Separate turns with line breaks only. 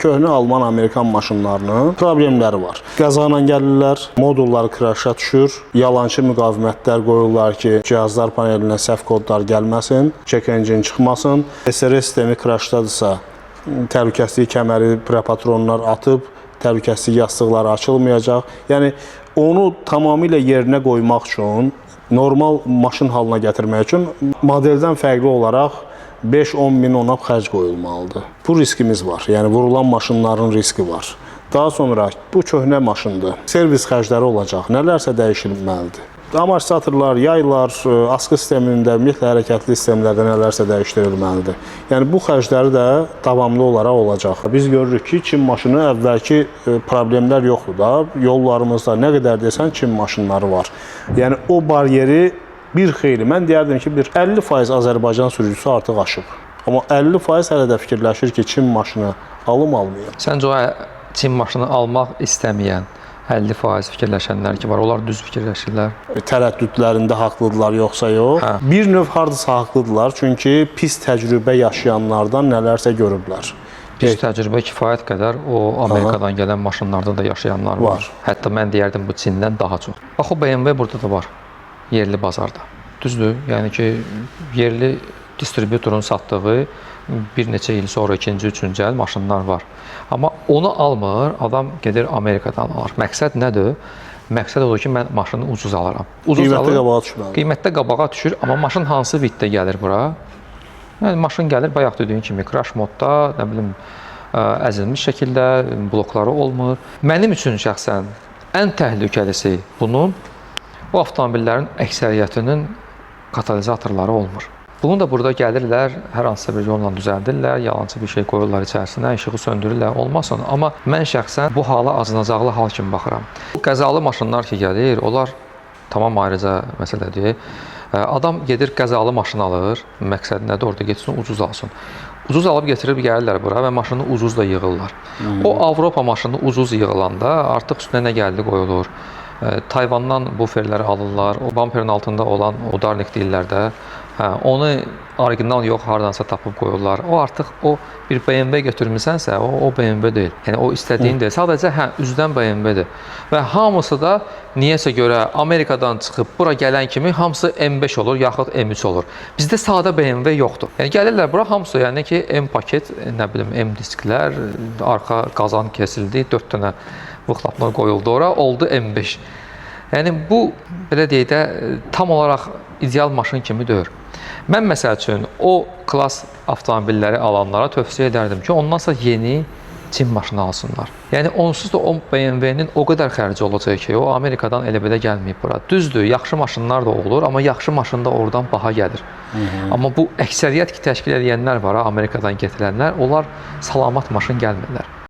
Köhnə Alman, Amerikan maşınlarının problemləri var. Qəza ilə gəlirlər, modullar kraşa düşür, yalançı müqavimətlər qoyurlar ki, cihazlar panelinə səhv kodlar gəlməsin, check engine çıxmasın. SRS sistemi kraşdadırsa, təhlükəsizlik kəməri prepatronlar atıb, təhlükəsizlik yastıqları açılmayacaq. Yəni, onu tamamilə yerinə qoymaq üçün, normal maşın halına gətirmək üçün modeldən fərqli olaraq 5-10 min ona xərc qoyulmalıdır. Bu riskimiz var, yəni vurulan maşınların riski var. Daha sonra bu köhnə maşındır, servis xərcləri olacaq, nələrsə dəyişilməlidir. Amortizatorlar, yaylar, askı sistemində, ümumiyyətlə hərəkətli sistemlərdə nələrsə dəyişdirilməlidir. Yəni bu xərcləri də davamlı olaraq olacaq. Biz görürük ki, Çin maşını əvvəlki problemlər yoxdur da, yollarımızda nə qədər desən Çin maşınları var. Yəni o baryeri bir xeyli, mən deyərdim ki, 50% Azərbaycan sürücüsü artıq aşıb. Amma 50% hələ də fikirləşir ki, Çin maşını alım-almayım.
Səncə o Çin maşını almaq istəməyən 50% fikirləşənlər ki var, onlar düz fikirləşirlər?
Tərəddüdlərində haqlıdırlar, yoxsa yox?
Hə.
Bir növ hardasa haqlıdırlar, çünki pis təcrübə yaşayanlardan nələrsə görüblər.
Pis təcrübə kifayət qədər o Amerikadan gələn maşınlarda da yaşayanlar var. Hətta mən deyərdim bu Çindən daha çox. Bax, o BMW burada da var. Yerli bazarda. Düzdür, yəni ki, yerli distributorun satdığı bir neçə il sonra ikinci, üçüncü əl maşınlar var. Amma onu almır, adam gedir Amerikadan alır. Məqsəd nədir? Məqsəd odur ki, mən maşını ucuz alaram.
Qiymətdə qabağa düşməlidir.
Qiymətdə qabağa düşür, amma maşın hansı viddə gəlir bura? Yəni, maşın gəlir, bayaq dediyin kimi, crash modda, nə bilim, əzilmiş şəkildə, blokları olmur. Mənim üçün şəxsən ən təhlükəlisi bunun, o avtomobillərin əksəriyyətinin katalizatorları olmur. Bunu da burada gəlirlər, hər hansısa bir yolla düzəldirlər, yalancı bir şey qoyurlar içərisinə, işığı söndürürlər, olmasın. Amma mən şəxsən bu hala acınacaqlı hal kimi baxıram. Qəzalı maşınlar ki gəlir, onlar tamam ayrıca məsələdir. Adam gedir qəzalı maşın alır, məqsədi nədir? Orada getsin, ucuz alsın. Ucuz alıb getirib gəlirlər bura və maşını ucuz da yığırlar. O Avropa maşını ucuz yığılanda artıq üstünə nə gəldi qoyulur. Tayvandan buferləri alırlar, o bamperin altında olan udarnik deyirlər də, onu orijinal yox, hardansa tapıb qoyurlar. O artıq o bir BMW götürmüsənsə, o BMW deyil. Yəni o istədiyin deyil. Sadəcə üzdən BMW-dir. Və hamısı da niyəsə görə Amerikadan çıxıb bura gələn kimi hamısı M5 olur, yaxud M3 olur. Bizdə sadə BMW yoxdur. Yəni gəlirlər bura hamısı, yəni ki, M paket, nə bilim, M disklər, arxa qazan kesildi, 4 dənə vuxlaplar qoyuldu ora, oldu M5. Yəni bu, belə deyək də, tam olaraq ideal maşın kimi deyil. Mən məsəl üçün o klass avtomobilləri alanlara tövsiyə edərdim ki, ondan sonra yeni Çin maşını alsınlar. Yəni onsuz da o BMW-nin o qədər xərci olacaq ki, o Amerikadan elə belə gəlməyib bura. Düzdür, yaxşı maşınlar da olur, amma yaxşı maşın da oradan baha gəlir. Amma bu əksəriyyət ki, təşkil edənlər var, Amerikadan gətirənlər, onlar salamat maşın gəlmirlər.